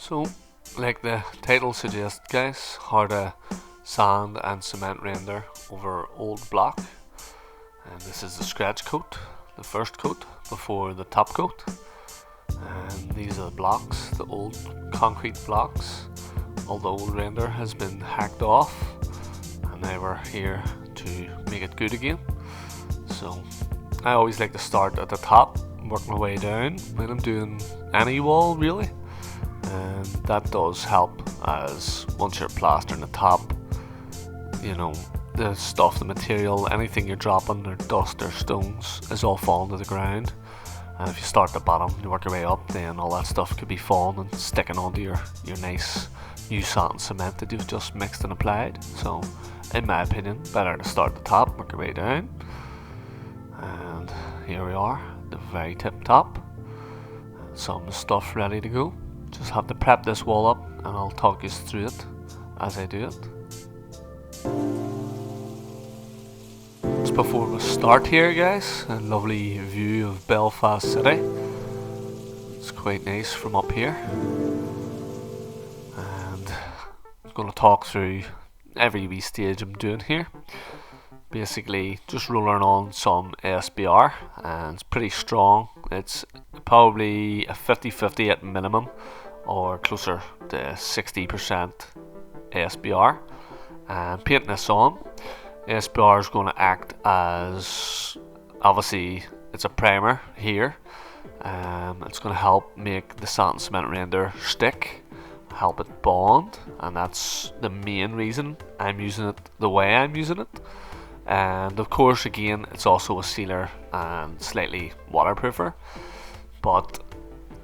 So, like the title suggests, guys, how to sand and cement render over old block. And this is the scratch coat, the first coat before the top coat. And these are the blocks, the old concrete blocks. All the old render has been hacked off, and now we're here to make it good again. So, I always like to start at the top, work my way down when I'm doing any wall, really. And that does help, as once you're plastering the top, you know, the stuff, the material, anything you're dropping, or dust or stones, is all falling to the ground. And if you start at the bottom, you work your way up, then all that stuff could be falling and sticking onto your nice new sand and cement that you've just mixed and applied. So, in my opinion, better to start at the top, work your way down. And here we are, the very tip top. Some stuff ready to go. Just have to prep this wall up, and I'll talk you through it as I do it. Just before we start here, guys, a lovely view of Belfast City. It's quite nice from up here. And I'm going to talk through every wee stage I'm doing here. Basically, just rolling on some ASBR, and it's pretty strong. It's probably a 50-50 at minimum, or closer to 60% ASBR. And painting this on, ASBR is going to act as, obviously, it's a primer here. It's going to help make the sand and cement render stick, help it bond, and that's the main reason I'm using it the way I'm using it. And of course, again, it's also a sealer and slightly waterproofer. But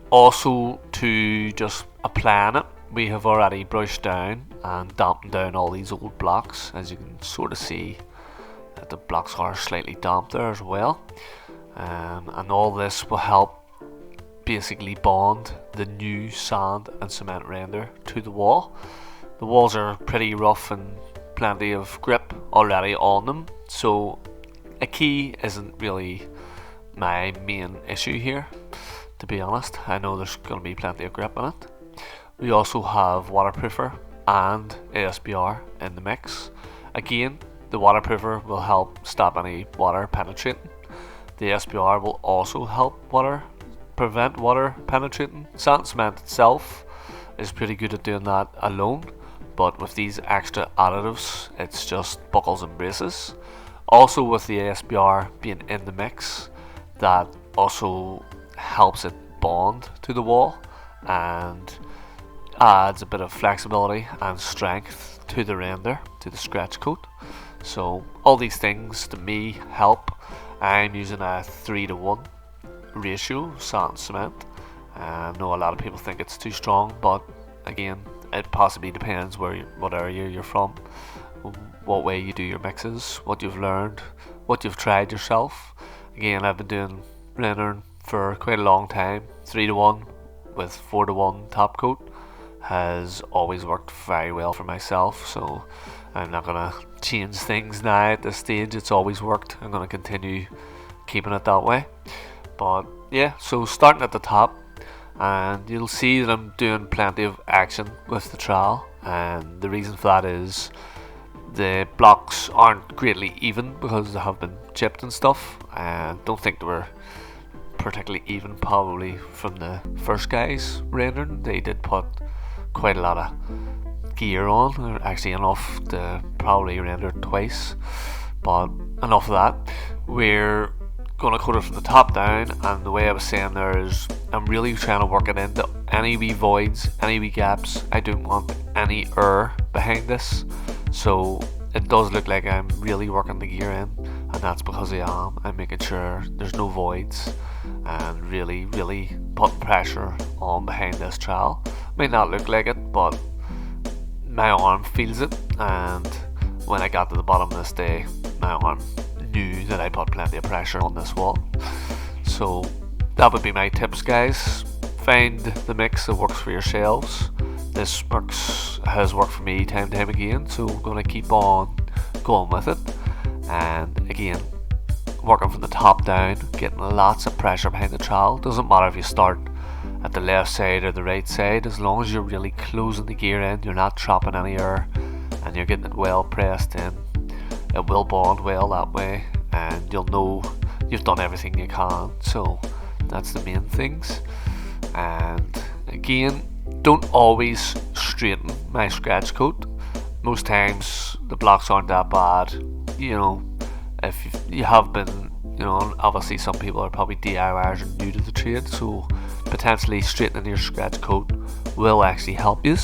also, to just applying it, we have already brushed down and dampened down all these old blocks. As you can sort of see, that the blocks are slightly damp there as well. And all this will help basically bond the new sand and cement render to the wall. The walls are pretty rough and plenty of grip already on them, so a key isn't really my main issue here, to be honest. I know there's going to be plenty of grip in it. We also have waterproofer and ASBR in the mix. Again, the waterproofer will help stop any water penetrating. The ASBR will also help prevent water penetrating. Sand cement itself is pretty good at doing that alone, but with these extra additives, it's just buckles and braces. Also, with the ASBR being in the mix, that also helps it bond to the wall and adds a bit of flexibility and strength to the render, to the scratch coat. So all these things to me help. I'm using a 3:1 ratio sand cement. I know a lot of people think it's too strong, but again, it possibly depends what area you're from, what way you do your mixes, what you've learned, what you've tried yourself. Again, I've been doing rendering for quite a long time. 3:1 with 4:1 top coat has always worked very well for myself, so I'm not going to change things now at this stage. It's always worked. I'm going to continue keeping it that way. But yeah, so starting at the top, and you'll see that I'm doing plenty of action with the trowel, and the reason for that is the blocks aren't greatly even because they have been chipped and stuff. I don't think they were particularly even, probably from the first guys rendering. They did put quite a lot of gear on, or actually enough to probably render twice, but enough of that. We're going to coat it from the top down, and the way I was saying there is I'm really trying to work it into any wee voids, any wee gaps. I don't want any air behind this, so it does look like I'm really working the gear in, and that's because I'm making sure there's no voids and really putting pressure on behind this trowel. Might not look like it, but my arm feels it, and when I got to the bottom of this day, my arm knew that I put plenty of pressure on this wall. So that would be my tips, guys. Find the mix that works for yourselves. This has worked for me time and time again, so I'm going to keep on going with it. And again, working from the top down, getting lots of pressure behind the trowel. Doesn't matter if you start at the left side or the right side. As long as you're really closing the gear in, you're not trapping any air, and you're getting it well pressed in, it will bond well that way, and you'll know you've done everything you can. So that's the main things. And again, don't always straighten my scratch coat. Most times the blocks aren't that bad. You know, if you have been, you know, obviously some people are probably DIYers and new to the trade, so potentially straightening your scratch coat will actually help you.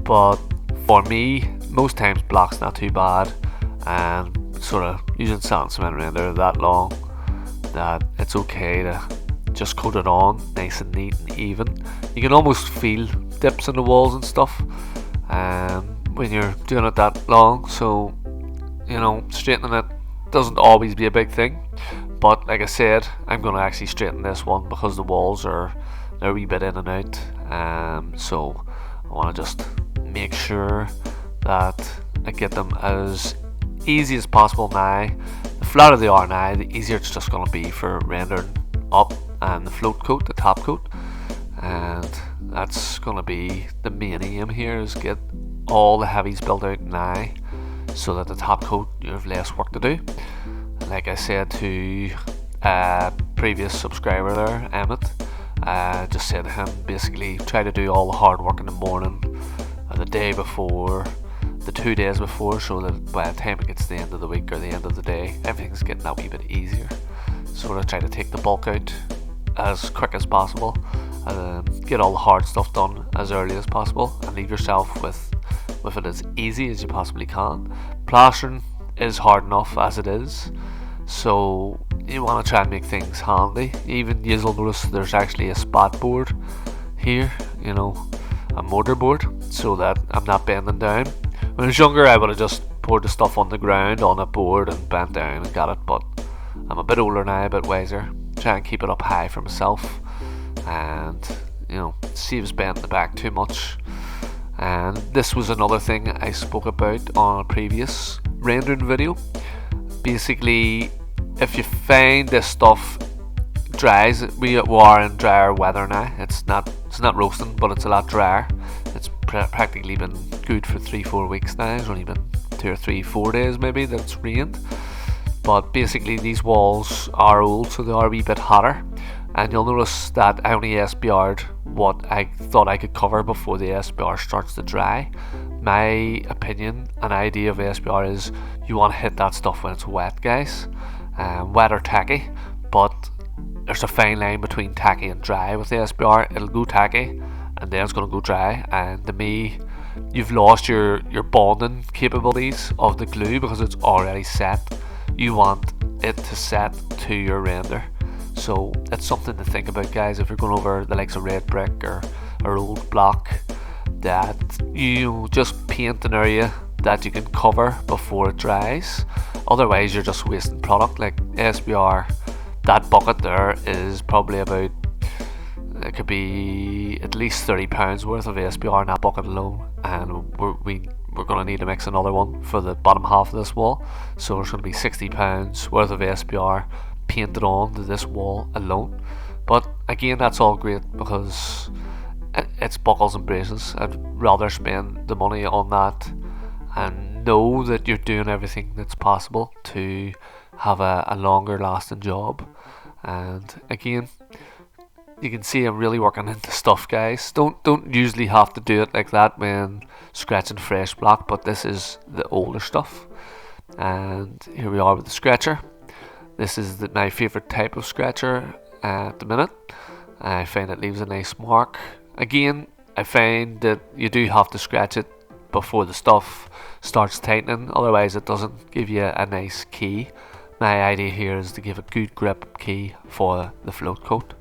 But for me, most times block's not too bad, and sort of using sand and cement render that long that it's okay to just coat it on nice and neat and even. You can almost feel dips in the walls and stuff when you're doing it that long, so you know, straightening it doesn't always be a big thing. But like I said, I'm going to actually straighten this one because the walls are a wee bit in and out, so I want to just make sure that I get them as easy as possible now. The flatter they are now, the easier it's just going to be for rendering up and the float coat, the top coat. And that's going to be the main aim here, is get all the heavies built out now so that the top coat you have less work to do. Like I said to a previous subscriber there, Emmett, I just said to him, basically try to do all the hard work in the morning or the day before, the 2 days before, so that by the time it gets to the end of the week or the end of the day, everything's getting that wee bit easier. Sort of try to take the bulk out as quick as possible, get all the hard stuff done as early as possible, and leave yourself with it as easy as you possibly can. Plastering is hard enough as it is, so you want to try and make things handy. Even you'll notice there's actually a spot board here, you know, a mortar board, so that I'm not bending down. When I was younger, I would have just poured the stuff on the ground on a board and bent down and got it, but I'm a bit older now, a bit wiser. Try and keep it up high for myself, and you know, saves bending the back too much. And this was another thing I spoke about on a previous rendering video. Basically, if you find this stuff dries, we are in drier weather now. It's not roasting, but it's a lot drier. It's practically been good for 3-4 weeks now. It's only been 2 or 3, 4 days maybe that it's rained. But basically these walls are old, so they are a wee bit hotter. And you'll notice that I only SBR'd what I thought I could cover before the SBR starts to dry. My opinion and idea of SBR is you want to hit that stuff when it's wet, guys. Wet or tacky, but there's a fine line between tacky and dry with the SBR. It'll go tacky and then it's going to go dry, and to me, you've lost your bonding capabilities of the glue because it's already set. You want it to set to your render. So it's something to think about, guys, if you're going over the likes of red brick or old block, that you just paint an area that you can cover before it dries. Otherwise you're just wasting product. Like SBR, that bucket there is probably about, it could be at least £30 worth of SBR in that bucket alone, and we're going to need to mix another one for the bottom half of this wall, so there's going to be £60 worth of SBR painted on to this wall alone. But again, that's all great because it's buckles and braces. I'd rather spend the money on that and know that you're doing everything that's possible to have a longer lasting job. And again, you can see I'm really working into stuff, guys. Don't usually have to do it like that when scratching fresh block, but this is the older stuff. And here we are with the scratcher. This is my favourite type of scratcher at the minute. I find it leaves a nice mark. Again, I find that you do have to scratch it before the stuff starts tightening, otherwise it doesn't give you a nice key. My idea here is to give a good grip key for the float coat.